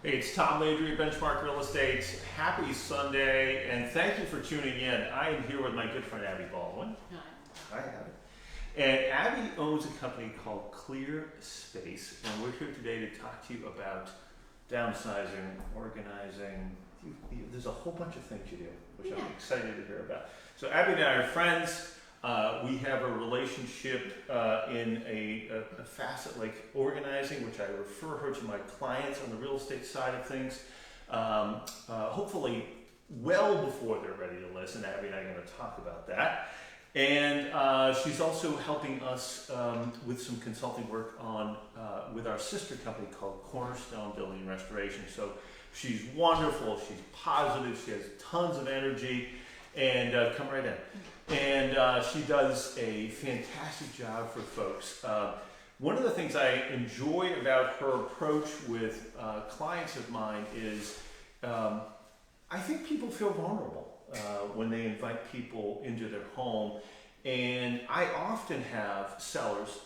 Hey, it's Tom Landry at Benchmark Real Estate. Happy Sunday, and thank you for tuning in. I am here with my good friend Abby Baldwin. Hi, Abby. And Abby owns a company called Clear Space, and we're here today to talk to you about downsizing, organizing. There's a whole bunch of things you do, which I'm excited to hear about. So Abby and I are friends. We have a relationship in a facet like organizing, which I refer her to my clients on the real estate side of things. Hopefully, well before they're ready to listen, Abby and I are going to talk about that. And she's also helping us with some consulting work on with our sister company called Cornerstone Building Restoration. So she's wonderful. She's positive. She has tons of energy. And come right in. And she does a fantastic job for folks. One of the things I enjoy about her approach with clients of mine is I think people feel vulnerable when they invite people into their home. And I often have sellers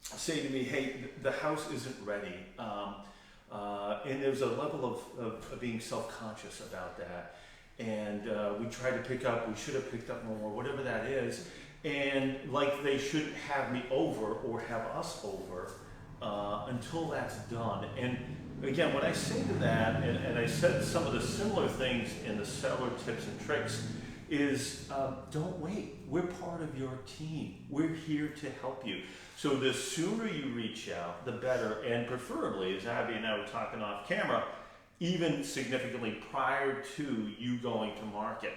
say to me, hey, the house isn't ready. And there's a level of being self-conscious about that. And we try to pick up, we should have picked up more, whatever that is. And like they shouldn't have me over or have us over until that's done. And again, when I say to that, and I said some of the similar things in the seller tips and tricks, is don't wait. We're part of your team. We're here to help you. So the sooner you reach out, the better. And preferably, as Abby and I were talking off camera, even significantly prior to you going to market.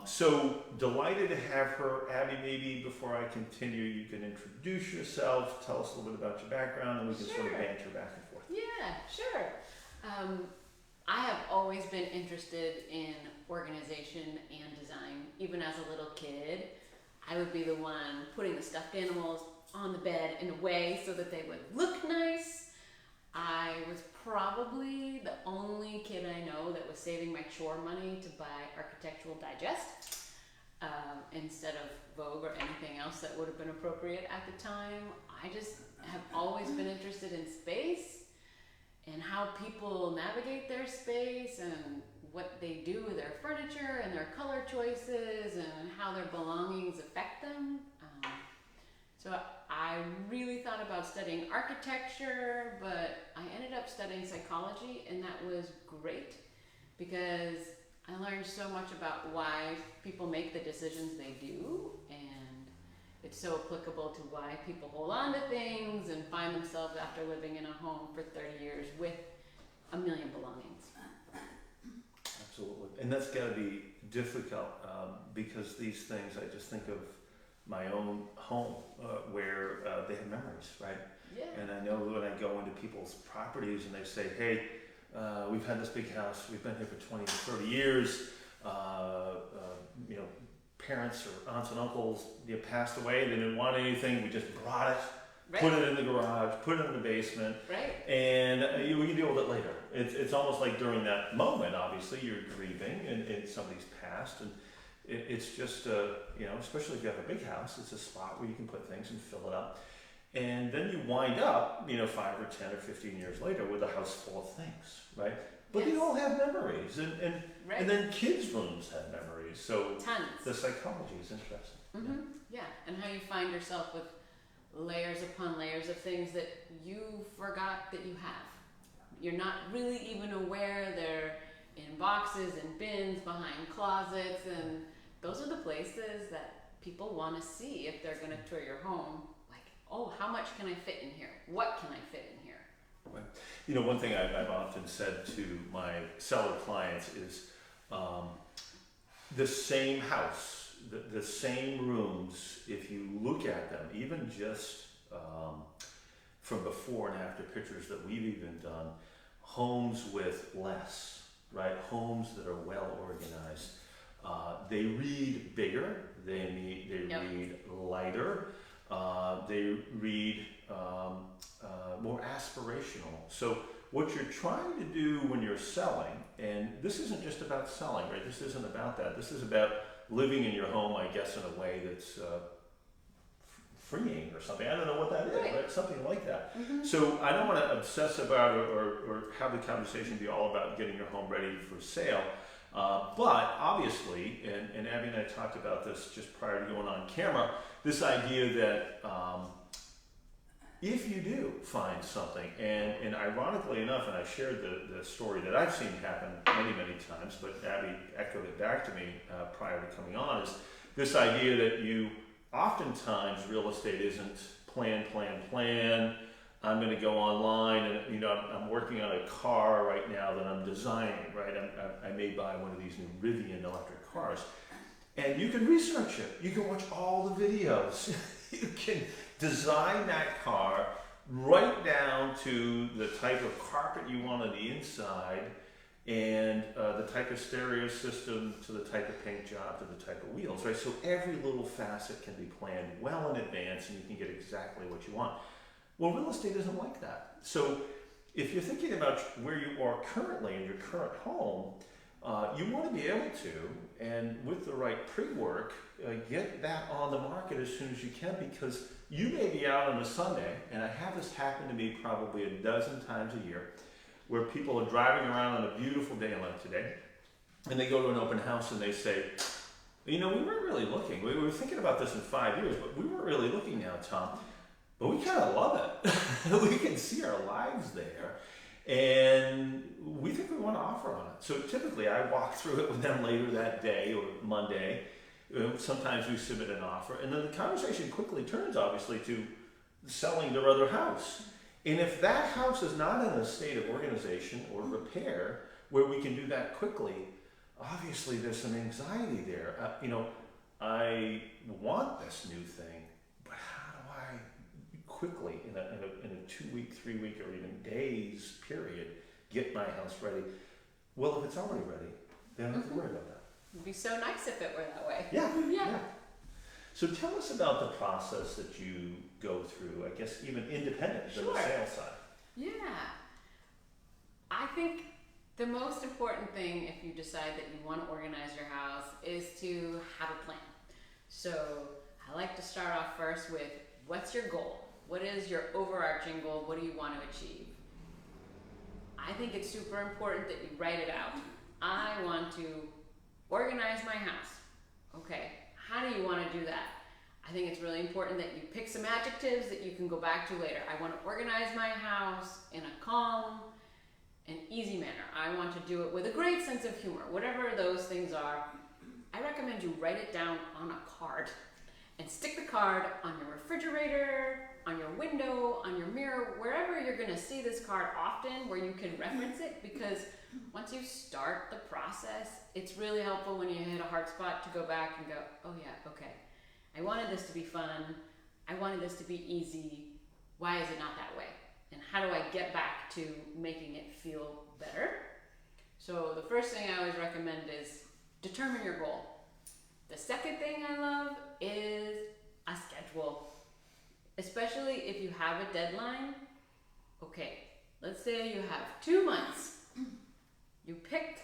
So delighted to have her. Abby, maybe before I continue, you can introduce yourself, tell us a little bit about your background, and we can sort of banter back and forth. Yeah, sure. I have always been interested in organization and design. Even as a little kid, I would be the one putting the stuffed animals on the bed in a way so that they would look nice. I was probably the only kid I know that was saving my chore money to buy Architectural Digest instead of Vogue or anything else that would have been appropriate at the time. I just have always been interested in space and how people navigate their space and what they do with their furniture and their color choices and how their belongings affect them. So I really thought about studying architecture, but I ended up studying psychology, and that was great because I learned so much about why people make the decisions they do, and it's so applicable to why people hold on to things and find themselves after living in a home for 30 years with a million belongings. Absolutely. And that's got to be difficult because these things, I just think of my own home where they have memories, right? Yeah. And I know when I go into people's properties and they say, hey, we've had this big house, we've been here for 20 to 30 years, parents or aunts and uncles passed away, they didn't want anything, we just brought it, Right. put it in the garage, put it in the basement, Right. and we can deal with it later. It's almost like during that moment, obviously, you're grieving and somebody's passed, and it's just, especially if you have a big house, it's a spot where you can put things and fill it up. And then you wind up, 5 or 10 or 15 years later with a house full of things, right? But they all have memories. Right. And then kids' rooms have memories. So Tons. the psychology is interesting. Mm-hmm. Yeah, and how you find yourself with layers upon layers of things that you forgot that you have. You're not really even aware they're in boxes and bins behind closets, and those are the places that people want to see if they're going to tour your home. Like, oh, how much can I fit in here? What can I fit in here? Right. One thing I've often said to my seller clients is the same house, the same rooms, if you look at them, even just from before and after pictures that we've even done, homes with less, right? Homes that are well organized. They read bigger, they read lighter, they read more aspirational. So what you're trying to do when you're selling, and this isn't just about selling, right? This isn't about that. This is about living in your home, I guess, in a way that's freeing or something. I don't know what that is, Right. but something like that. Mm-hmm. So I don't want to obsess about or have the conversation be all about getting your home ready for sale. But obviously, and Abby and I talked about this just prior to going on camera, this idea that if you do find something, and ironically enough, and I shared the story that I've seen happen many times, but Abby echoed it back to me prior to coming on, is this idea that you, oftentimes real estate isn't plan. I'm going to go online, and I'm working on a car right now that I'm designing. Right, I may buy one of these new Rivian electric cars, and you can research it. You can watch all the videos. You can design that car right down to the type of carpet you want on the inside, and the type of stereo system, to the type of paint job, to the type of wheels. Right, so every little facet can be planned well in advance, and you can get exactly what you want. Well, real estate isn't like that. So if you're thinking about where you are currently in your current home, you want to be able to, and with the right pre-work, get that on the market as soon as you can, because you may be out on a Sunday, and I have this happen to me probably a dozen times a year, where people are driving around on a beautiful day like today, and they go to an open house and they say, we weren't really looking. We were thinking about this in 5 years, but we weren't really looking now, Tom. But we kind of love it. We can see our lives there, and we think we want to offer on it. So typically I walk through it with them later that day or Monday. Sometimes we submit an offer, and then the conversation quickly turns, obviously, to selling their other house. And if that house is not in a state of organization or repair where we can do that quickly, obviously there's some anxiety there. I want this new thing, but how do I quickly, in a 2 week, 3 week, or even days period, get my house ready? Well, if it's already ready, then I don't have to worry about that. It'd be so nice if it were that way. Yeah. So tell us about the process that you go through, I guess even independent of the sales side. Yeah. I think the most important thing, if you decide that you want to organize your house, is to have a plan. So I like to start off first with, what's your goal? What is your overarching goal? What do you want to achieve? I think it's super important that you write it out. I want to organize my house. Okay, how do you want to do that? I think it's really important that you pick some adjectives that you can go back to later. I want to organize my house in a calm and easy manner. I want to do it with a great sense of humor. Whatever those things are, I recommend you write it down on a card and stick the card on your refrigerator, on your window, on your mirror, wherever you're going to see this card often, where you can reference it, because once you start the process, it's really helpful when you hit a hard spot to go back and go, oh yeah, okay, I wanted this to be fun, I wanted this to be easy, why is it not that way? And how do I get back to making it feel better? So the first thing I always recommend is determine your goal. The second thing I love is a schedule. Especially if you have a deadline. Okay, let's say you have 2 months. You pick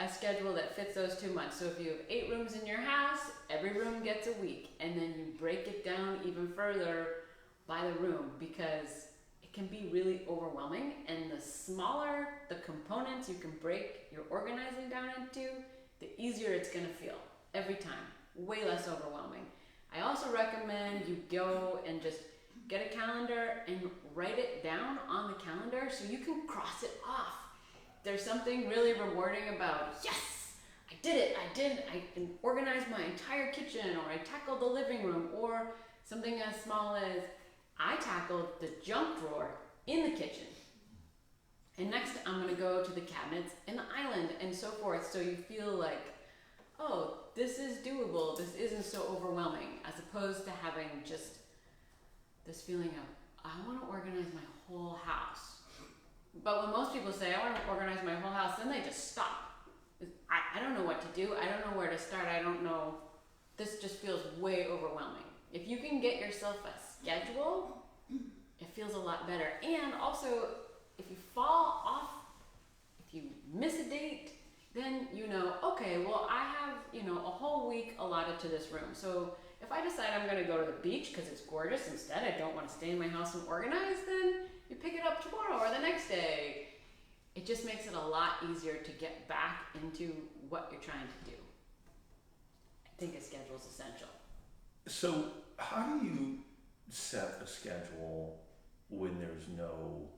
a schedule that fits those 2 months. So if you have 8 rooms in your house, every room gets a week. And then you break it down even further by the room, because it can be really overwhelming. And the smaller the components you can break your organizing down into, the easier it's going to feel every time. Way less overwhelming. I also recommend you go and just get a calendar and write it down on the calendar so you can cross it off. There's something really rewarding about, yes, I did it, I organized my entire kitchen, or I tackled the living room, or something as small as I tackled the junk drawer in the kitchen. And next I'm gonna go to the cabinets in the island, and so forth, so you feel like, oh, this is doable, this isn't so overwhelming, as opposed to having just this feeling of, I want to organize my whole house. But when most people say, I want to organize my whole house, then they just stop. I don't know what to do, I don't know where to start, I don't know, this just feels way overwhelming. If you can get yourself a schedule, it feels a lot better. And also, if you fall off, if you miss a date, then you know, okay, well, I have, a whole week allotted to this room. So if I decide I'm going to go to the beach because it's gorgeous instead, I don't want to stay in my house and organize, then you pick it up tomorrow or the next day. It just makes it a lot easier to get back into what you're trying to do. I think a schedule is essential. So how do you set a schedule when there's no,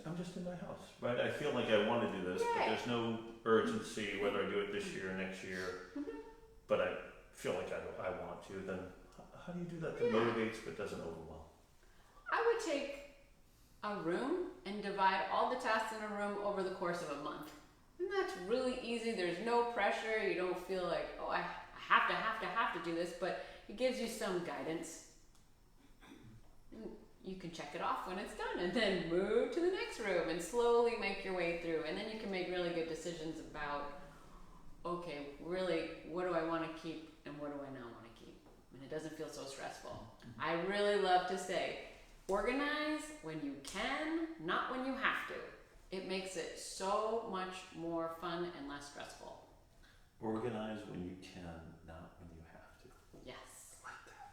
I'm just in my house, right? I feel like I want to do this, but there's no urgency whether I do it this year or next year, but I feel like I want to, then how do you do that that motivates but doesn't overwhelm? I would take a room and divide all the tasks in a room over the course of a month. And that's really easy. There's no pressure. You don't feel like, oh, I have to do this, but it gives you some guidance. And you can check it off when it's done and then move to the next room and slowly make your way through. And then you can make really good decisions about, okay, really, what do I want to keep and what do I not want to keep? And it doesn't feel so stressful. I really love to say, organize when you can, not when you have to. It makes it so much more fun and less stressful. Organize when you can, not when you have to. Yes.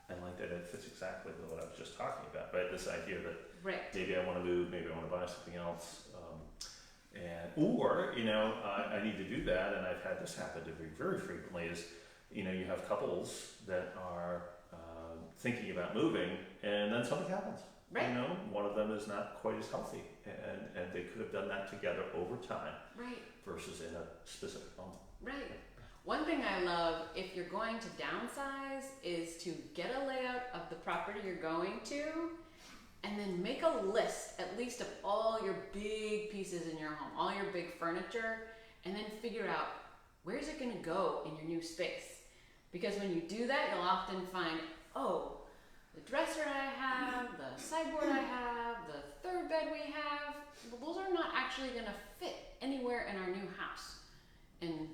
I like that. It fits exactly with what I was just talking about, right? This idea that Right. maybe I want to move, maybe I want to buy something else, or I need to do that, and I've had this happen to me very frequently. Is you have couples that are thinking about moving, and then something happens. Right. One of them is not quite as healthy, and they could have done that together over time, Right. versus in a specific moment. Right. One thing I love, if you're going to downsize, is to get a layout of the property you're going to, and then make a list, at least of all your big pieces in your home, all your big furniture, and then figure out where's it going to go in your new space. Because when you do that, you'll often find, oh, the dresser I have, the sideboard I have, the third bed we have, well, those are not actually going to fit anywhere in our new house. And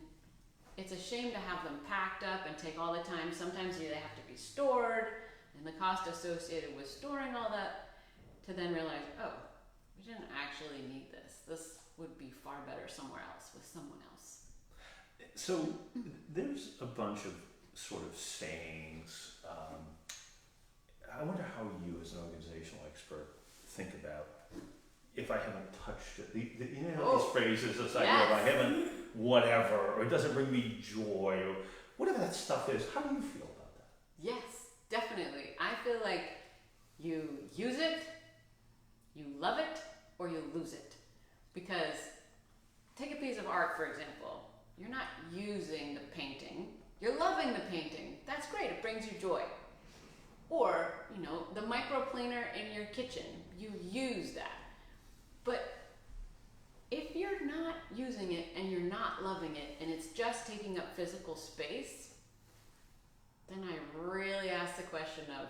it's a shame to have them packed up and take all the time. Sometimes they have to be stored, and the cost associated with storing all that, to then realize, oh, we didn't actually need this. This would be far better somewhere else with someone else. So there's a bunch of sort of sayings. I wonder how you, as an organizational expert, think about if I haven't touched it. These phrases, this idea of I haven't whatever, or it doesn't bring me joy, or whatever that stuff is. How do you feel about that? Yes, definitely. I feel like you use it, you love it, or you lose it. Because take a piece of art, for example. You're not using the painting, you're loving the painting. That's great, it brings you joy. Or, the microplaner in your kitchen, you use that. But if you're not using it and you're not loving it and it's just taking up physical space, then I really ask the question of,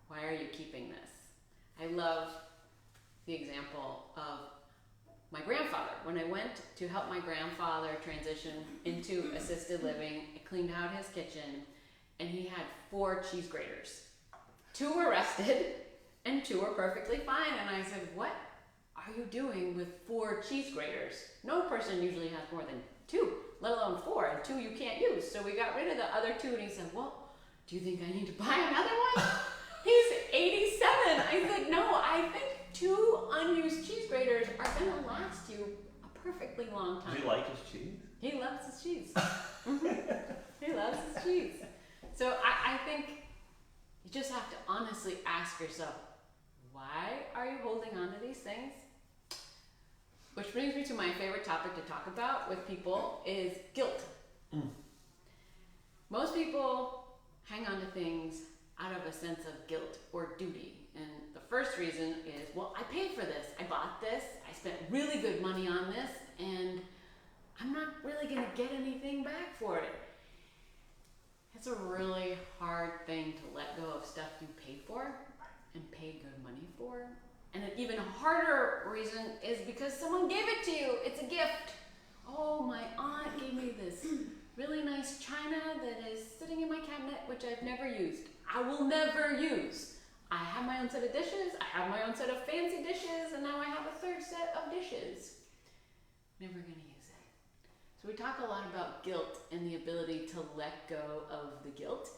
why are you keeping this? I love the example of my grandfather. When I went to help my grandfather transition into assisted living, I cleaned out his kitchen, and he had 4 cheese graters. 2 were rusted, and 2 were perfectly fine. And I said, what are you doing with 4 cheese graters? No person usually has more than 2, let alone 4, and 2 you can't use. So we got rid of the other 2, and he said, well, do you think I need to buy another one? He's 87. I said, no, I think 2 unused cheese graters are gonna last you a perfectly long time. Does he like his cheese? He loves his cheese. He loves his cheese. So I think you just have to honestly ask yourself, why are you holding on to these things? Which brings me to my favorite topic to talk about with people is guilt. Most people hang on to things out of a sense of guilt or duty. And the first reason is, well, I paid for this. I bought this. I spent really good money on this, and I'm not really going to get anything back for it. It's a really hard thing to let go of stuff you paid for and paid good money for. And an even harder reason is because someone gave it to you. It's a gift. Oh, my aunt gave me this really nice china that is sitting in my cabinet, which I've never used. I will never use. I have my own set of dishes, I have my own set of fancy dishes, and now I have a third set of dishes. Never gonna use it. So we talk a lot about guilt and the ability to let go of the guilt.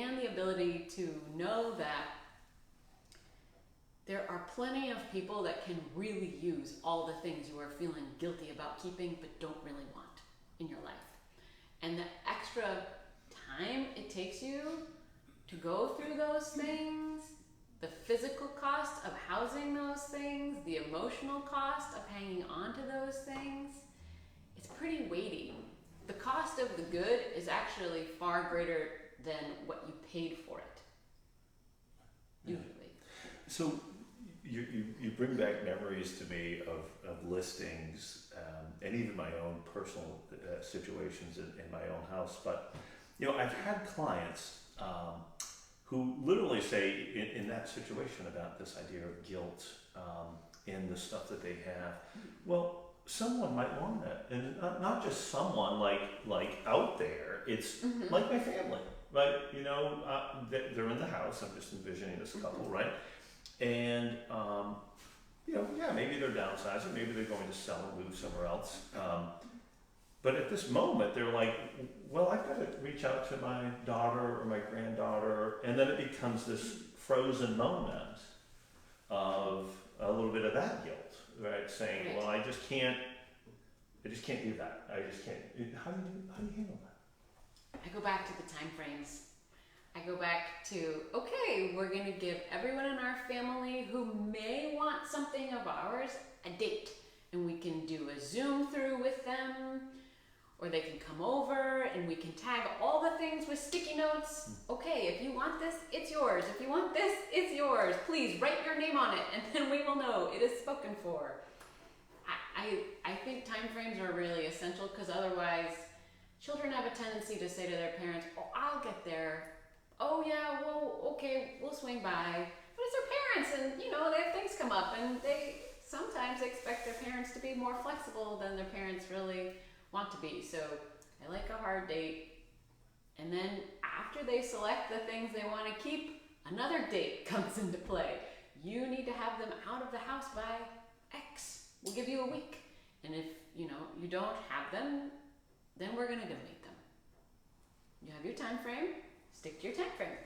and the ability to know that there are plenty of people that can really use all the things you are feeling guilty about keeping but don't really want in your life. And the extra time it takes you to go through those things, the physical cost of housing those things, the emotional cost of hanging on to those things, it's pretty weighty. The cost of the good is actually far greater than what you paid for it, usually. So you bring back memories to me of listings and even my own personal situations in my own house. But I've had clients who literally say in that situation about this idea of guilt in the stuff that they have. Well, someone might want that, and not just someone like out there. It's like my family, right? They're in the house. I'm just envisioning this couple, right? And maybe they're downsizing, maybe they're going to sell and move somewhere else. But at this moment, they're like, well, I've got to reach out to my daughter or my granddaughter, and then it becomes this frozen moment of a little bit of that guilt, right? Saying, well, I just can't do that. I just can't. How do you handle that? I go back to the time frames. I go back to, okay, we're going to give everyone in our family who may want something of ours a date. And we can do a Zoom through with them, or they can come over and we can tag all the things with sticky notes. Okay, if you want this, it's yours. If you want this, it's yours. Please write your name on it, and then we will know it is spoken for. I think time frames are really essential, because otherwise children have a tendency to say to their parents, oh, I'll get there. Oh yeah, well, okay, we'll swing by. But it's their parents, and they have things come up, and they sometimes expect their parents to be more flexible than their parents really want to be. So I like a hard date. And then after they select the things they want to keep, another date comes into play. You need to have them out of the house by X. We'll give you a week. And if you don't have them, then we're going to donate them. You have your time frame. Stick to your time frame.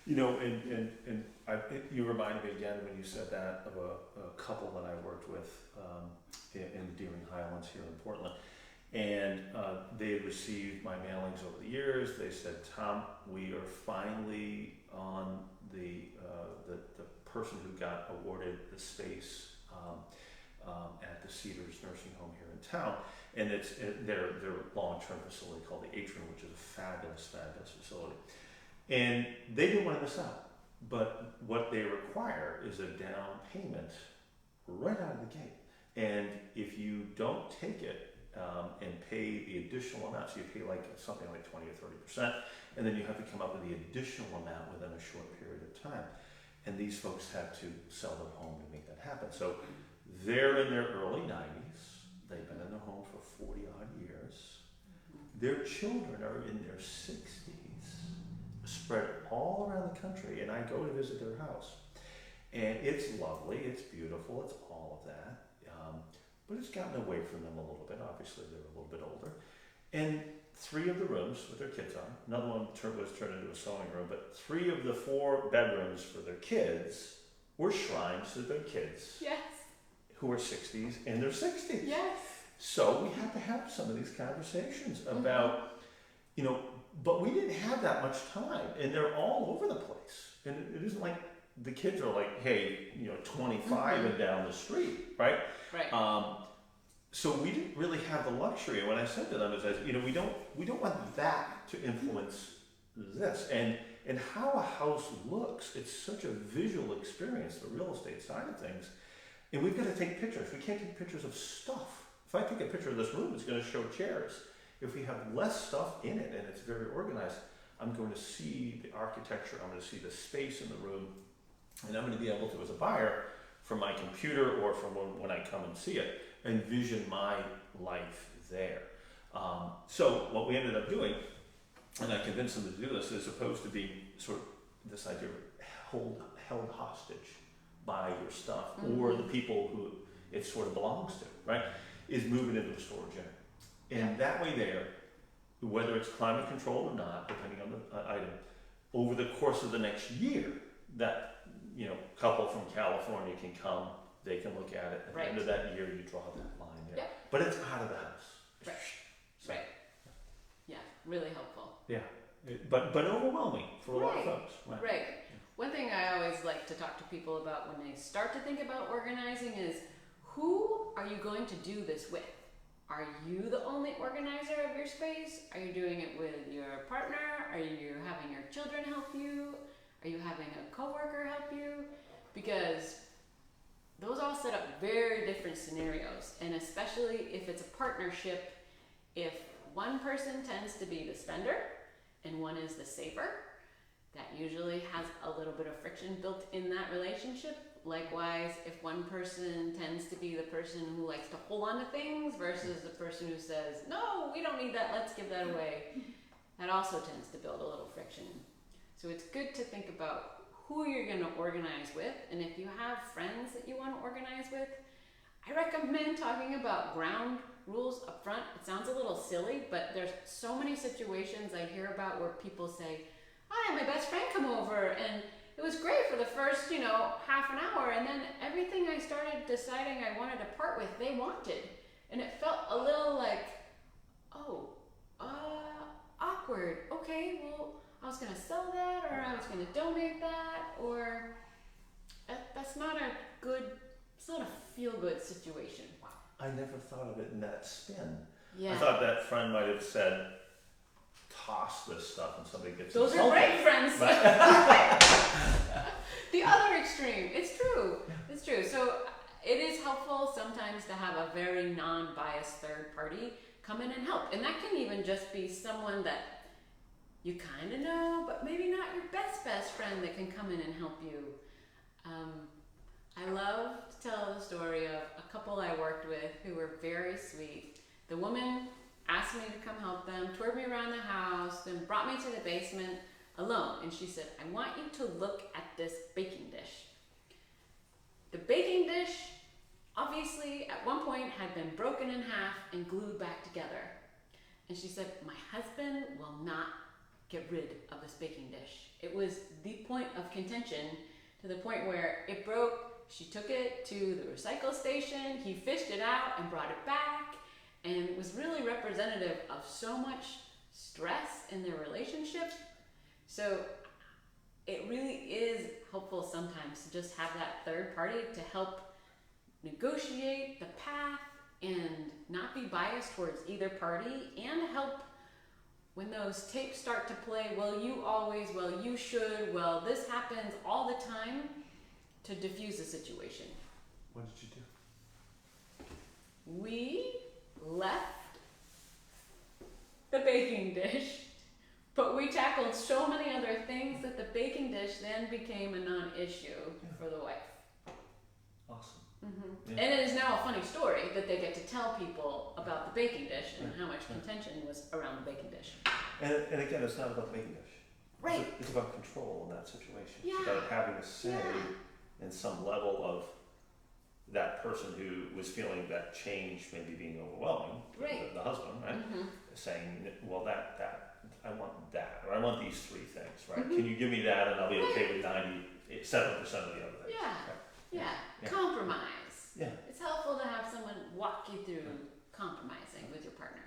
You reminded me again when you said that of a couple that I worked with in the Deering Highlands here in Portland. And they had received my mailings over the years. They said, Tom, we are finally on the person who got awarded the space at the Cedars Nursing Home here in town. And it's their long-term facility called the Atrium, which is a fabulous, fabulous facility. And they didn't want to miss out. But what they require is a down payment right out of the gate. And if you don't take it and pay the additional amount, so you pay something like 20 or 30%, and then you have to come up with the additional amount within a short period of time. And these folks had to sell their home to make that happen. So they're in their early 90s. They've been in the home for 40 odd years. Their children are in their 60s, spread all around the country, and I go to visit their house. And it's lovely, it's beautiful, it's all of that. But it's gotten away from them a little bit. Obviously, they're a little bit older. And 3 of the rooms with their kids on, another one was turned into a sewing room, but 3 of the 4 bedrooms for their kids were shrines to their kids. Yes. Who are 60s in their 60s. Yes. So we have to have some of these conversations about, but we didn't have that much time, and they're all over the place. And it isn't like the kids are like, hey, 25 and down the street, right? Right. So we didn't really have the luxury. And what I said to them is, we don't want that to influence this. And how a house looks, it's such a visual experience, the real estate side of things. And we've got to take pictures. We can't take pictures of stuff. If I take a picture of this room, it's going to show chairs. If we have less stuff in it and it's very organized, I'm going to see the architecture, I'm going to see the space in the room, and I'm going to be able to, as a buyer, from my computer or from when I come and see it, envision my life there. So what we ended up doing, and I convinced them to do this, as opposed to being sort of this idea of held hostage by your stuff or the people who it sort of belongs to, right, is move it into a storage area. And that way there, whether it's climate controlled or not, depending on the item, over the course of the next year, that, you know, couple from California can come, they can look at it, at the end of that year, you draw that line there. Yep. But it's out of the house. Right. So, Right. Yeah, really helpful. Yeah, but overwhelming for a lot of Right. folks. Right. One thing I always like to talk to people about when they start to think about organizing is, who are you going to do this with? Are you the only organizer of your space? Are you doing it with your partner? Are you having your children help you? Are you having a coworker help you? Because those all set up very different scenarios, and especially if it's a partnership, if one person tends to be the spender and one is the saver, that usually has a little bit of friction built in that relationship. Likewise, if one person tends to be the person who likes to hold on to things versus the person who says, no, we don't need that, let's give that away, that also tends to build a little friction. So it's good to think about who you're going to organize with, and if you have friends that you want to organize with, I recommend talking about ground rules up front. It sounds a little silly, but there's so many situations I hear about where people say, I had my best friend come over and it was great for the first, half an hour, and then everything I started deciding I wanted to part with, they wanted. And it felt a little like, awkward. Okay, well, I was gonna sell that, or I was gonna donate that, or that's not it's not a feel-good situation. I never thought of it in that spin. Yeah. I thought that friend might have said, toss this stuff and somebody gets Those insulted. are great friends. The other extreme. It's true. It's true. So it is helpful sometimes to have a very non-biased third party come in and help. And that can even just be someone that you kind of know, but maybe not your best friend that can come in and help you. I love to tell the story of a couple I worked with who were very sweet. The woman asked me to come help them, toured me around the house, then brought me to the basement alone. And she said, I want you to look at this baking dish. The baking dish, obviously, at one point had been broken in half and glued back together. And she said, my husband will not get rid of this baking dish. It was the point of contention, to the point where it broke. She took it to the recycle station. He fished it out and brought it back. And it was really representative of so much stress in their relationship. So it really is helpful sometimes to just have that third party to help negotiate the path and not be biased towards either party, and help when those tapes start to play, well, you always, well, you should, well, this happens all the time, to diffuse the situation. What did you do? We left the baking dish, but we tackled so many other things that the baking dish then became a non-issue for the wife. Awesome. Mm-hmm. Yeah. And it is now a funny story that they get to tell people about the baking dish and how much contention was around the baking dish. And again, it's not about the baking dish. Right. It's about control in that situation. Yeah. It's about having a say in some level of that person who was feeling that change maybe being overwhelming, Right. the husband, right? Mm-hmm. Saying, well, that, I want that, or I want these three things, right? Mm-hmm. Can you give me that, and I'll be okay with 97% of the other things. Yeah. Right? Yeah. Compromise. Yeah. It's helpful to have someone walk you through compromising with your partner.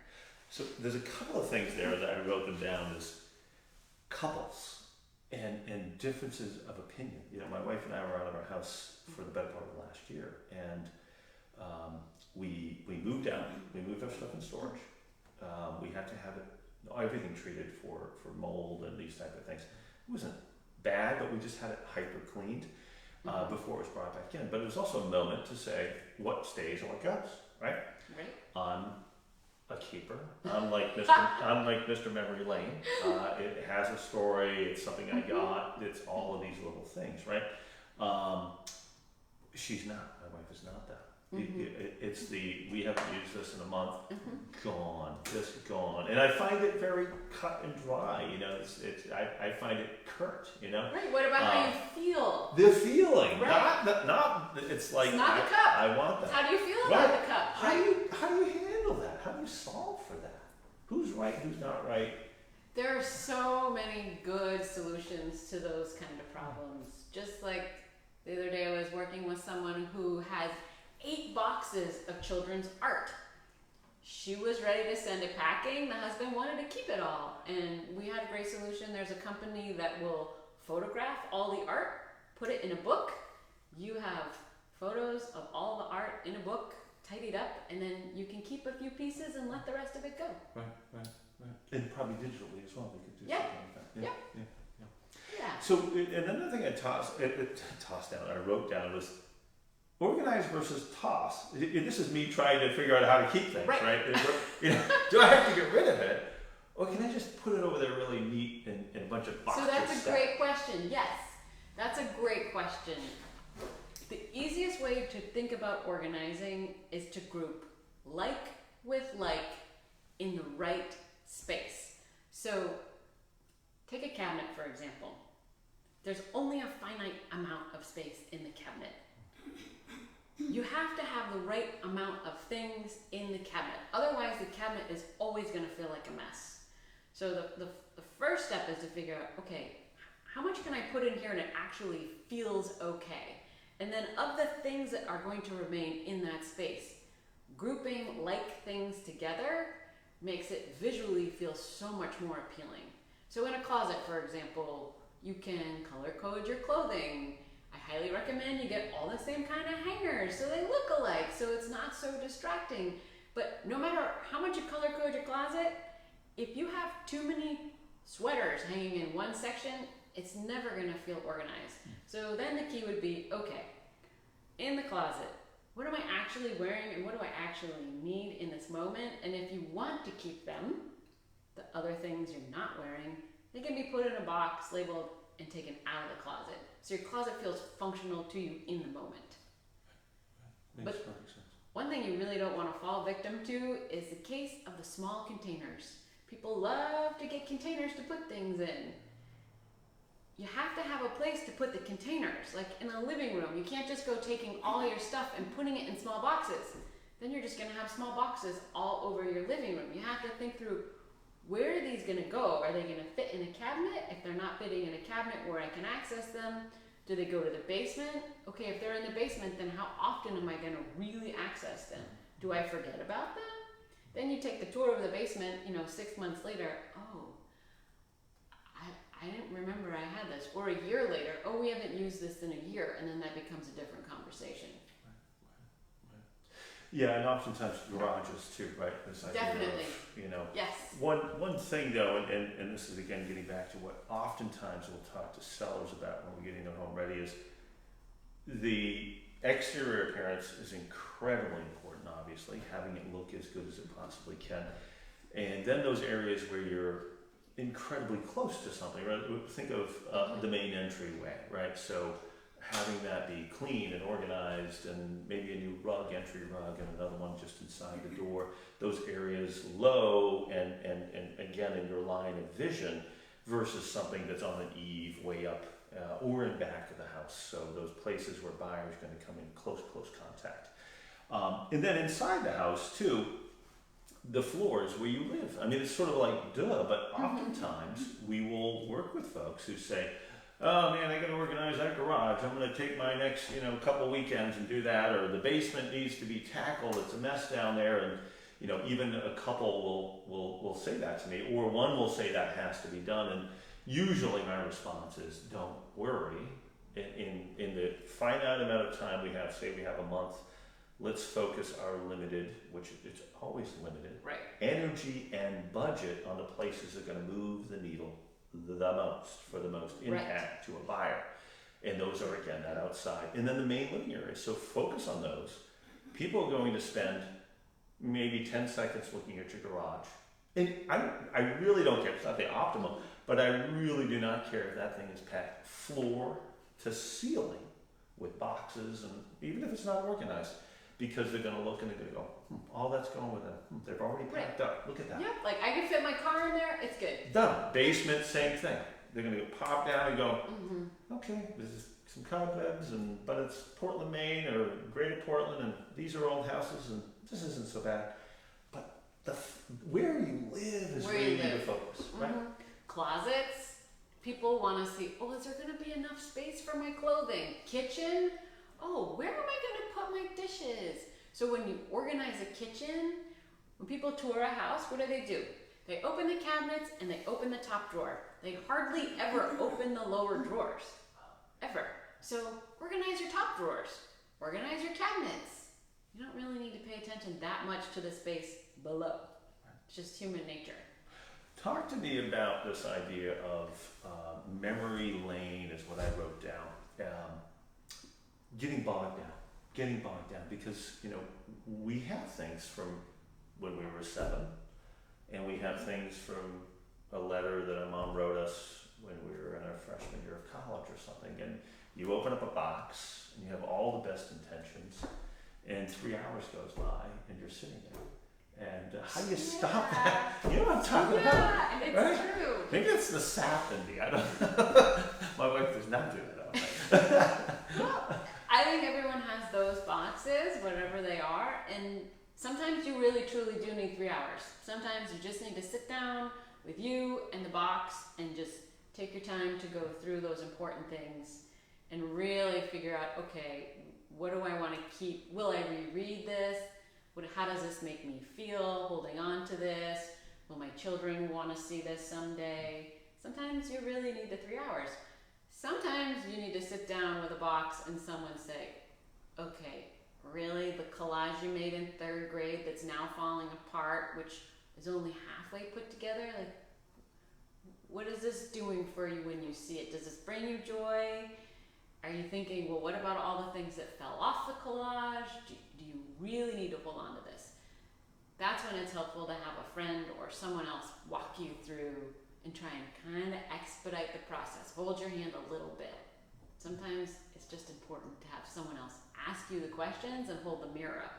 So there's a couple of things there that I wrote them down as couples and differences of opinion. My wife and I were out of our house for the better part of last year, and we moved out. We moved our stuff in storage. We had to have everything treated for mold and these type of things. It wasn't bad, but we just had it hyper cleaned before it was brought back in. But it was also a moment to say what stays and what goes, right? Right. I'm a keeper. I'm like Mr. Memory Lane. It has a story. It's something I got. It's all of these little things, right? She's not. My wife is not that. It's we haven't used this in a month. Gone, just gone. And I find it very cut and dry. I find it curt. Right. What about how you feel? The feeling, Right. not. It's like It's not the cup. I want that. How do you feel Right. about the cup? How do you handle that? How do you solve for that? Who's right? Who's not right? There are so many good solutions to those kind of problems. Just like the other day, I was working with someone who has 8 boxes of children's art. She was ready to send it packing. The husband wanted to keep it all. And we had a great solution. There's a company that will photograph all the art, put it in a book. You have photos of all the art in a book, tidied up, and then you can keep a few pieces and let the rest of it go. Right. And probably digitally as well. They could do Yeah. something like that. Yeah. So, and another thing I tossed down, I wrote down was organize versus toss. This is me trying to figure out how to keep things, right? Do I have to get rid of it, or can I just put it over there really neat in a bunch of boxes? So that's a great question. Yes, that's a great question. The easiest way to think about organizing is to group like with like in the right space. So take a cabinet, for example. There's only a finite amount of space in the cabinet. You have to have the right amount of things in the cabinet. Otherwise, the cabinet is always going to feel like a mess. So the first step is to figure out, okay, how much can I put in here and it actually feels okay? And then of the things that are going to remain in that space, grouping like things together makes it visually feel so much more appealing. So in a closet, for example, you can color code your clothing. I highly recommend you get all the same kind of hangers so they look alike, so it's not so distracting. But no matter how much you color code your closet, if you have too many sweaters hanging in one section, it's never going to feel organized. So then the key would be, okay, in the closet, what am I actually wearing and what do I actually need in this moment? And if you want to keep them, the other things you're not wearing, they can be put in a box, labeled, and taken out of the closet. So your closet feels functional to you in the moment. Makes perfect sense. One thing you really don't want to fall victim to is the case of the small containers. People love to get containers to put things in. You have to have a place to put the containers, like in a living room. You can't just go taking all your stuff and putting it in small boxes. Then you're just going to have small boxes all over your living room. You have to think through, where are these going to go? Are they going to fit in a cabinet? If they're not fitting in a cabinet where I can access them, do they go to the basement? Okay, if they're in the basement, then how often am I going to really access them? Do I forget about them? Then you take the tour of the basement, 6 months later, oh, I didn't remember I had this. Or a year later, oh, we haven't used this in a year, and then that becomes a different conversation. Right. Yeah, and oftentimes garages too, right? This idea Definitely. Of, Yes. One thing though, and this is again getting back to what oftentimes we'll talk to sellers about when we're getting their home ready, is the exterior appearance is incredibly important, obviously, having it look as good as it possibly can. And then those areas where you're incredibly close to something, right? Think of the main entryway, right? So having that be clean and organized, and maybe a new entry rug, and another one just inside the door. Those areas low and again in your line of vision, versus something that's on an eave way up or in back of the house. So those places where buyers are going to come in close contact. And then inside the house too, the floors where you live. I mean, it's sort of like duh, but oftentimes we will work with folks who say, oh man, I gotta organize that garage. I'm gonna take my next, couple weekends and do that, or the basement needs to be tackled. It's a mess down there. And, even a couple will say that to me, or one will say that has to be done. And usually my response is, don't worry. In the finite amount of time we have, say we have a month, let's focus our limited, which it's always limited, Right. energy and budget on the places that are going to move the needle the most, for the most impact to a buyer. And those are, again, that outside. And then the main living area. So focus on those. People are going to spend maybe 10 seconds looking at your garage. And I really don't care. It's not the optimal, but I really do not care if that thing is packed floor to ceiling with boxes, and even if it's not organized. Because they're going to look and they're going to go, all that's going with them. They've already packed up. Look at that. Yep, like I can fit my car in there, it's good. Done. Basement, same thing. They're going to pop down and go, okay, there's some cobwebs, but it's Portland, Maine, or Greater Portland, and these are old houses, and this isn't so bad. But where you live is where you need to focus, right? Closets, people want to see, oh, is there going to be enough space for my clothing? Kitchen, oh, where am I going to put my dishes? So when you organize a kitchen, when people tour a house, what do? They open the cabinets and they open the top drawer. They hardly ever open the lower drawers, ever. So organize your top drawers, organize your cabinets. You don't really need to pay attention that much to the space below. It's just human nature. Talk to me about this idea of memory lane is what I wrote down. Getting bogged down because, you know, we have things from when we were 7, and we have things from a letter that our mom wrote us when we were in our freshman year of college or something, and you open up a box and you have all the best intentions, and 3 hours goes by and you're sitting there. And how do you stop that? You know what I'm talking about? Yeah, it's right? true. Maybe it's the sap in me. I don't know. My wife does not do that. Well, I think everyone has those boxes, whatever they are, and sometimes you really truly do need 3 hours. Sometimes you just need to sit down with you and the box and just take your time to go through those important things and really figure out, okay, what do I want to keep? Will I reread this? How does this make me feel holding on to this? Will my children want to see this someday? Sometimes you really need the 3 hours. Sometimes you need to sit down with a box and someone say, okay, really, the collage you made in 3rd grade that's now falling apart, which is only halfway put together, like, what is this doing for you when you see it? Does this bring you joy? Are you thinking, well, what about all the things that fell off the collage? Do you really need to hold on to this? That's when it's helpful to have a friend or someone else walk you through and try and kind of expedite the process. Hold your hand a little bit. Sometimes it's just important to have someone else ask you the questions and hold the mirror up.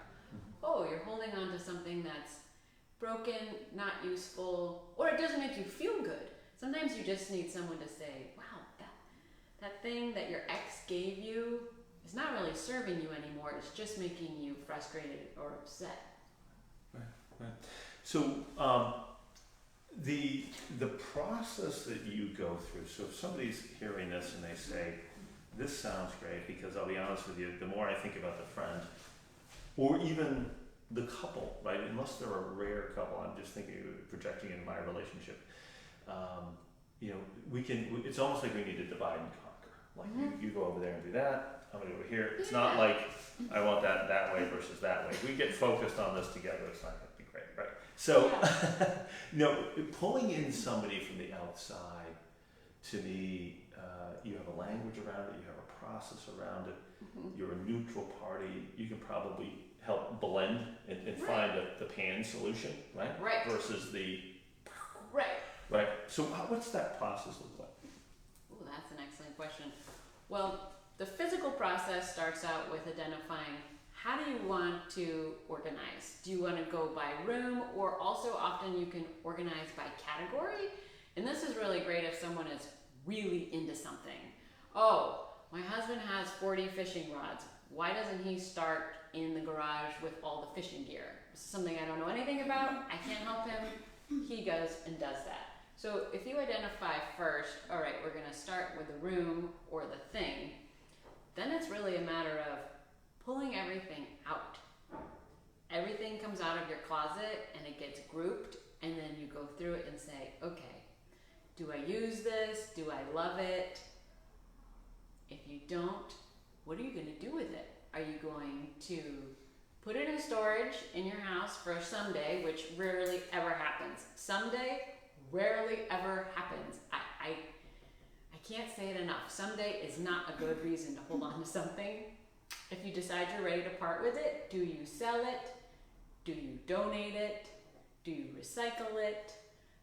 Oh, you're holding on to something that's broken, not useful, or it doesn't make you feel good. Sometimes you just need someone to say, wow, that thing that your ex gave you is not really serving you anymore. It's just making you frustrated or upset. Right. So the process that you go through, so if somebody's hearing this and they say, this sounds great, because I'll be honest with you, the more I think about the friend, or even the couple, right? Unless they're a rare couple, I'm just thinking, projecting in my relationship. You know, it's almost like we need to divide and conquer. Like you go over there and do that, I'm gonna go over here. It's not like I want that way versus that way. If we get focused on this together, it's not gonna be great, right? So, pulling in somebody from the outside, to me, you have a language around it, you have a process around it, you're a neutral party, you can probably help blend and find the pan solution, right? Right. Versus the... Right. Right. So what's that process look like? Ooh, that's an excellent question. Well, the physical process starts out with identifying how do you want to organize? Do you want to go by room, or also often you can organize by category? And this is really great if someone is really into something. Oh, my husband has 40 fishing rods. Why doesn't he start in the garage with all the fishing gear? This is something I don't know anything about. I can't help him. He goes and does that. So if you identify first, all right, we're going to start with the room or the thing, then it's really a matter of pulling everything out. Everything comes out of your closet and it gets grouped, and then you go through it and say, okay, do I use this? Do I love it? If you don't, what are you going to do with it? Are you going to put it in storage in your house for someday, which rarely ever happens? Someday rarely ever happens. I can't say it enough. Someday is not a good reason to hold on to something. If you decide you're ready to part with it, do you sell it? Do you donate it? Do you recycle it?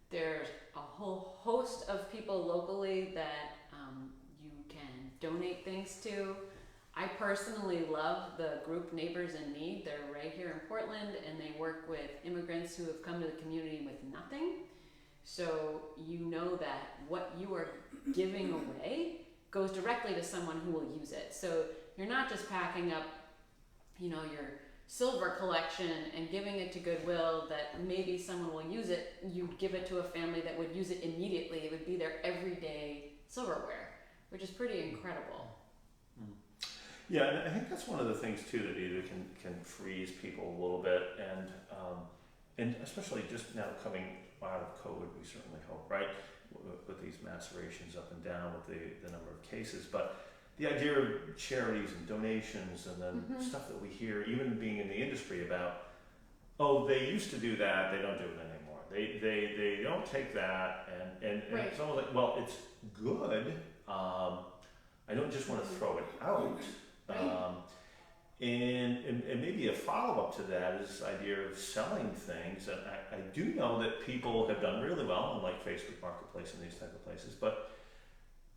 There's a whole host of people locally that you can donate things to. I personally love the group Neighbors in Need. They're right here in Portland, and they work with immigrants who have come to the community with nothing. So you know that what you are giving away goes directly to someone who will use it. So you're not just packing up, your silver collection and giving it to Goodwill that maybe someone will use it, you'd give it to a family that would use it immediately. It would be their everyday silverware, which is pretty incredible. Yeah, and I think that's one of the things too that either can freeze people a little bit, and especially just now coming out of COVID, we certainly hope, right, with these macerations up and down with the number of cases, but the idea of charities and donations and then stuff that we hear, even being in the industry about, oh, they used to do that, they don't do it anymore. They don't take that, and Right. it's almost like, well, it's good. I don't just want to throw it out. Right. And maybe a follow-up to that is this idea of selling things. And I do know that people have done really well on like Facebook Marketplace and these type of places, but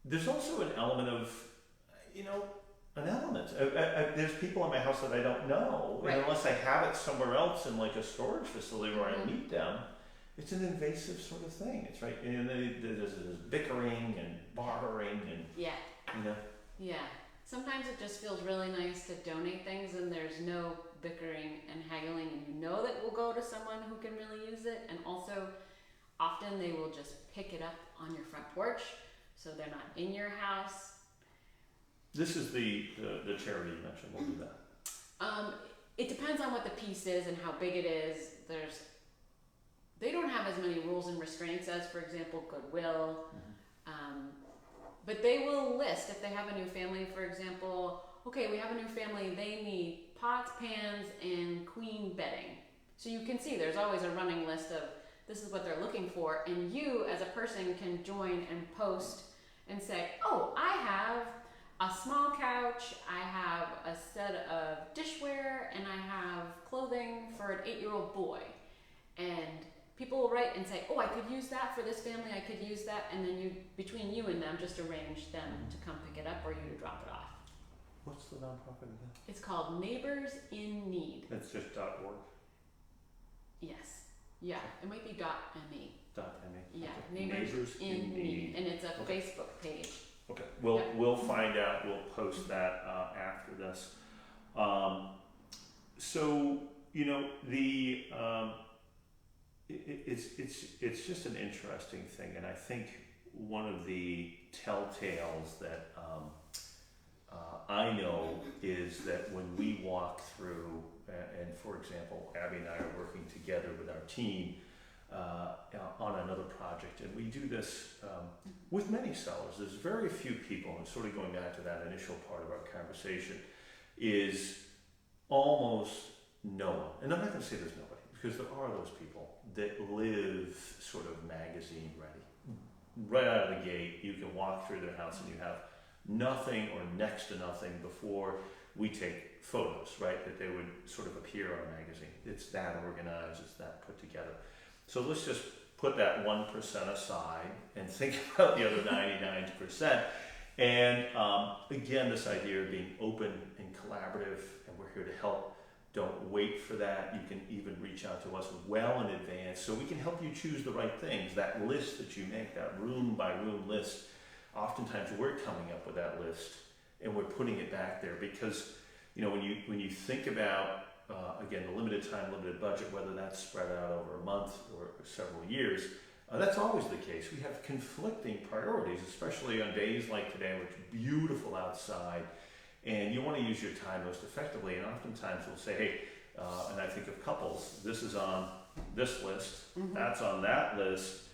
there's also an element of, there's people in my house that I don't know, Right. and unless I have it somewhere else in like a storage facility where I meet them, it's an invasive sort of thing. It's right, and there's bickering and bartering and Yeah. Yeah. Sometimes it just feels really nice to donate things and there's no bickering and haggling, and you know that will go to someone who can really use it, and also often they will just pick it up on your front porch, so they're not in your house. This is the charity you mentioned. We'll do that. It depends on what the piece is and how big it is. They don't have as many rules and restraints as, for example, Goodwill. But they will list, if they have a new family, for example, okay, we have a new family, they need pots, pans, and queen bedding. So you can see there's always a running list of this is what they're looking for, and you as a person can join and post and say, oh, I have a small couch, I have a set of dishware, and I have clothing for an 8-year-old boy. And people will write and say, oh, I could use that for this family, I could use that, and then between you and them, just arrange them to come pick it up or you to drop it off. What's the nonprofit again? It's called Neighbors in Need. It's just .org. Yes. Yeah, it might be .me. .me. Yeah, Okay. Neighbors in Need. And it's a Facebook page. Okay, we'll find out. We'll post that after this. So it's just an interesting thing, and I think one of the telltales that I know is that when we walk through, and for example, Abby and I are working together with our team on another project, and we do this with many sellers. There's very few people, and sort of going back to that initial part of our conversation, is almost no one, and I'm not going to say there's nobody, because there are those people that live sort of magazine ready. Right out of the gate, you can walk through their house and you have nothing or next to nothing before we take photos, right, that they would sort of appear on a magazine. It's that organized, it's that put together. So let's just put that 1% aside and think about the other 99%. And again, this idea of being open and collaborative, and we're here to help. Don't wait for that. You can even reach out to us well in advance so we can help you choose the right things. That list that you make, that room by room list, oftentimes we're coming up with that list and we're putting it back there because, when you think about, again, the limited time, limited budget, whether that's spread out over a month or several years, that's always the case. We have conflicting priorities, especially on days like today where it's beautiful outside. And you want to use your time most effectively, and oftentimes we'll say, hey, and I think of couples, this is on this list, that's on that list,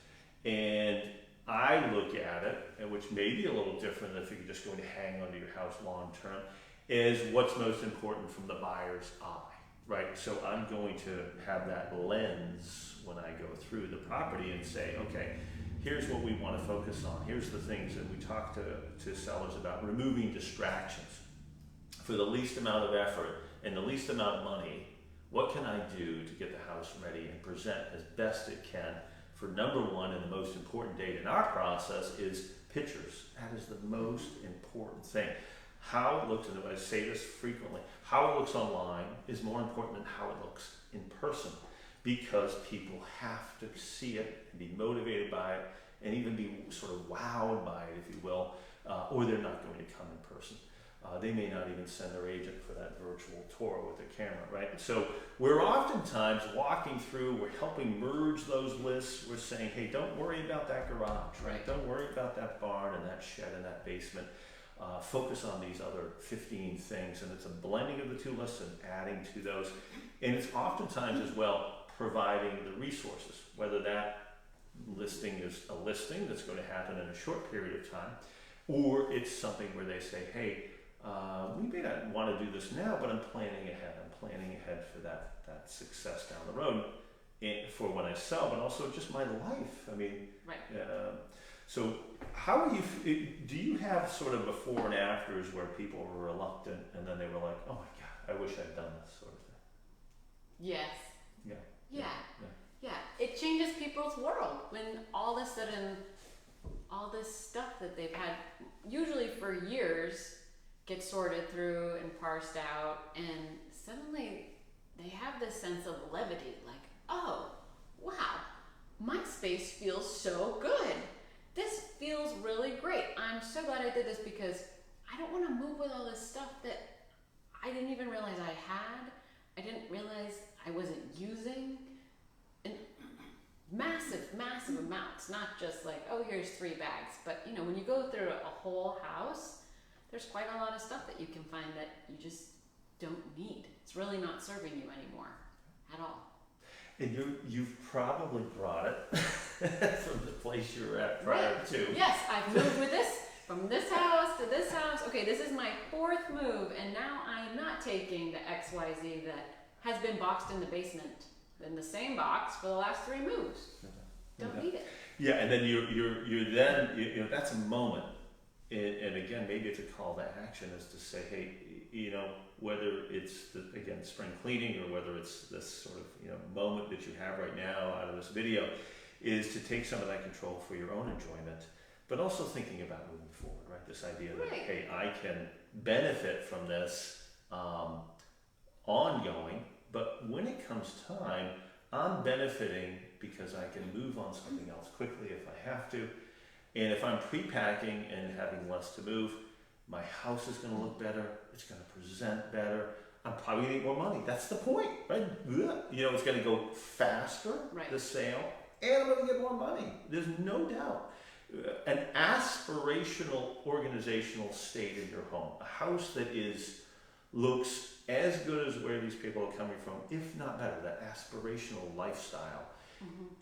and I look at it, which may be a little different than if you're just going to hang onto your house long term, is what's most important from the buyer's eye, right? So I'm going to have that lens when I go through the property and say, okay, here's what we want to focus on. Here's the things that we talk to sellers about, removing distractions. For the least amount of effort and the least amount of money, what can I do to get the house ready and present as best it can for number one, and the most important date in our process is pictures. That is the most important thing. How it looks, and I say this frequently, how it looks online is more important than how it looks in person, because people have to see it and be motivated by it and even be sort of wowed by it, if you will, or they're not going to come in person. They may not even send their agent for that virtual tour with the camera, right? So we're oftentimes walking through, we're helping merge those lists. We're saying, hey, don't worry about that garage, right? Don't worry about that barn and that shed and that basement. Focus on these other 15 things. And it's a blending of the two lists and adding to those. And it's oftentimes as well providing the resources, whether that listing is a listing that's going to happen in a short period of time, or it's something where they say, hey, we may not want to do this now, but I'm planning ahead. I'm planning ahead for that success down the road for when I sell, but also just my life. I mean, right. So how are you, do you have sort of before and afters where people were reluctant and then they were like, oh my God, I wish I'd done this sort of thing? Yes. Yeah. Yeah. It changes people's world when all of a sudden, all this stuff that they've had, usually for years, gets sorted through and parsed out, and suddenly they have this sense of levity, like, oh, wow, my space feels so good. This feels really great. I'm so glad I did this because I don't want to move with all this stuff that I didn't even realize I had. I didn't realize I wasn't using. And massive amounts, not just like, oh, here's 3 bags. But you know, when you go through a whole house, there's quite a lot of stuff that you can find that you just don't need. It's really not serving you anymore at all. And you've probably brought it from the place you were at prior to. Yes, I've moved with this from this house to this house. Okay, this is my 4th move, and now I'm not taking the XYZ that has been boxed in the basement in the same box for the last 3 moves. Don't need it. Yeah, and then you're then, you know, that's a moment. And again, maybe it's a call to action is to say, hey, you know, whether it's, again, spring cleaning or whether it's this sort of, you know, moment that you have right now out of this video, is to take some of that control for your own enjoyment, but also thinking about moving forward, right? This idea that, hey, I can benefit from this ongoing, but when it comes time, I'm benefiting because I can move on something else quickly if I have to. And if I'm pre-packing and having less to move, my house is going to look better. It's going to present better. I'm probably going to get more money. That's the point, right? You know, it's going to go faster, the sale, and I'm going to get more money. There's no doubt. An aspirational organizational state in your home, a house that looks as good as where these people are coming from, if not better, that aspirational lifestyle.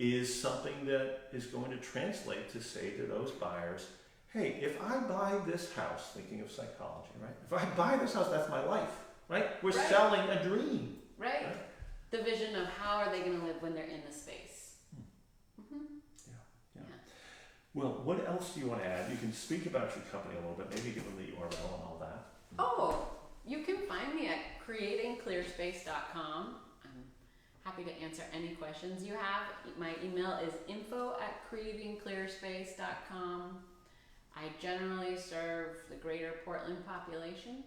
Is something that is going to translate to say to those buyers, hey, if I buy this house, thinking of psychology, right? If I buy this house, that's my life, right? We're selling a dream. Right. The vision of how are they going to live when they're in the space. Yeah. Well, what else do you want to add? You can speak about your company a little bit, maybe give them the URL and all that. Oh, you can find me at creatingclearspace.com. Happy to answer any questions you have. My email is info@creatingclearspace.com. I generally serve the greater Portland population.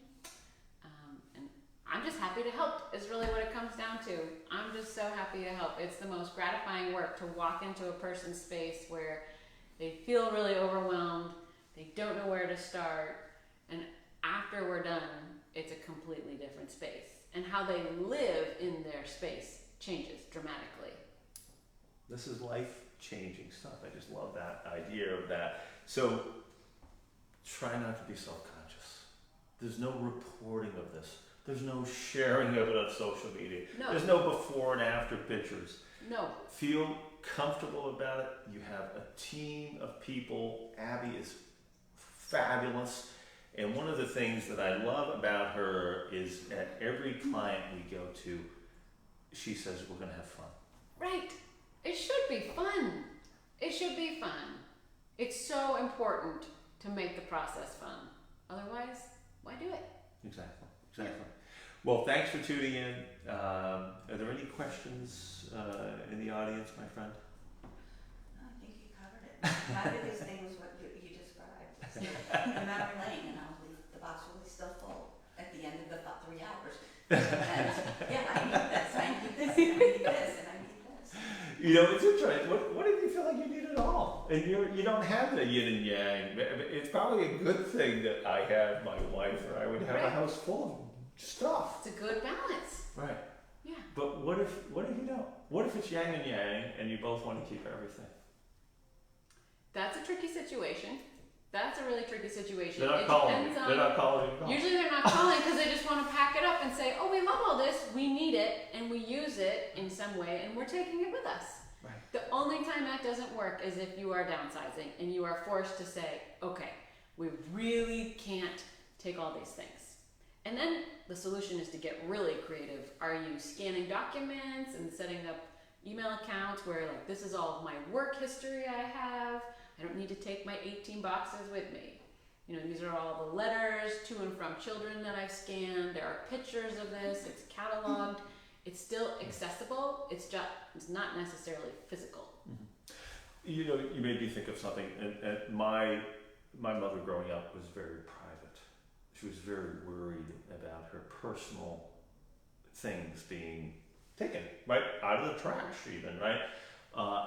And I'm just happy to help is really what it comes down to. I'm just so happy to help. It's the most gratifying work to walk into a person's space where they feel really overwhelmed, they don't know where to start, and after we're done, it's a completely different space. And how they live in their space changes dramatically. This is life-changing stuff. I just love that idea of that. So try not to be self-conscious. There's no reporting of this. There's no sharing of it on social media. No. There's no before and after pictures. No. Feel comfortable about it. You have a team of people. Abby is fabulous. And one of the things that I love about her is at every client we go to, she says, we're going to have fun. Right. It should be fun. It should be fun. It's so important to make the process fun. Otherwise, why do it? Exactly. Well, thanks for tuning in. Are there any questions in the audience, my friend? I think you covered it. My biggest thing was what you described. I'm not relaying, and the box will be still full at the end of about 3 hours. And, yeah, I need this, and I need this, and I need this. You know, it's interesting. What if you feel like you need it all, and you don't have the yin and yang? It's probably a good thing that I have my wife, or I would have a Right. house full of stuff. It's a good balance. Right. Yeah. But what if you don't? What if it's yang and yang, and you both want to keep everything? That's a tricky situation. That's a really tricky situation. They're not It calling. depends on. They're not calling you. Usually they're not calling because they just want to pack it up and say, oh, we love all this, we need it, and we use it in some way, and we're taking it with us. Right. The only time that doesn't work is if you are downsizing and you are forced to say, okay, we really can't take all these things. And then the solution is to get really creative. Are you scanning documents and setting up email accounts where, like, this is all of my work history I have? I don't need to take my 18 boxes with me. You know, these are all the letters to and from children that I've scanned. There are pictures of this. It's cataloged. It's still accessible. It's not necessarily physical. You know, you made me think of something. And my mother growing up was very private. She was very worried about her personal things being taken, right, out of the trash, even, right.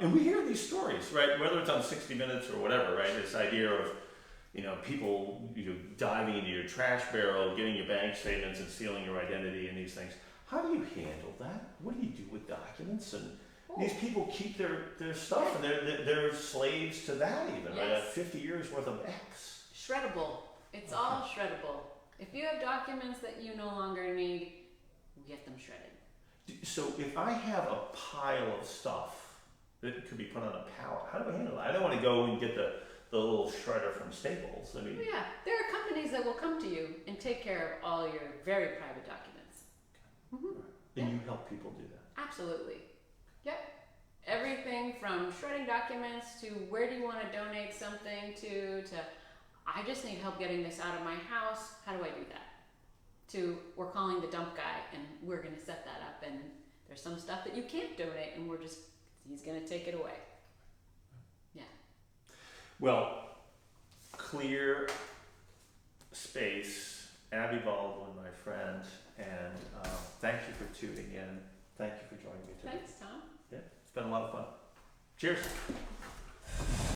And we hear these stories, right? Whether it's on 60 Minutes or whatever, right? This idea of, you know, people, you know, diving into your trash barrel, getting your bank statements and stealing your identity and these things. How do you handle that? What do you do with documents? And these people keep their stuff, and they're slaves to that even, right? Yes. 50 years worth of X. Shreddable. It's all shreddable. If you have documents that you no longer need, get them shredded. So if I have a pile of stuff that could be put on a pallet, how do I handle that? I don't want to go and get the little shredder from Staples. I mean, Oh, yeah, there are companies that will come to you and take care of all your very private documents. and you help people do that. Absolutely. Yep. Everything from shredding documents to where do you want to donate something to I just need help getting this out of my house. How do I do that? To we're calling the dump guy and we're going to set that up, and there's some stuff that you can't donate and he's going to take it away. Yeah. Well, clear space, Abby Baldwin, my friend, and thank you for tuning in. Thank you for joining me today. Thanks, Tom. Yeah, it's been a lot of fun. Cheers.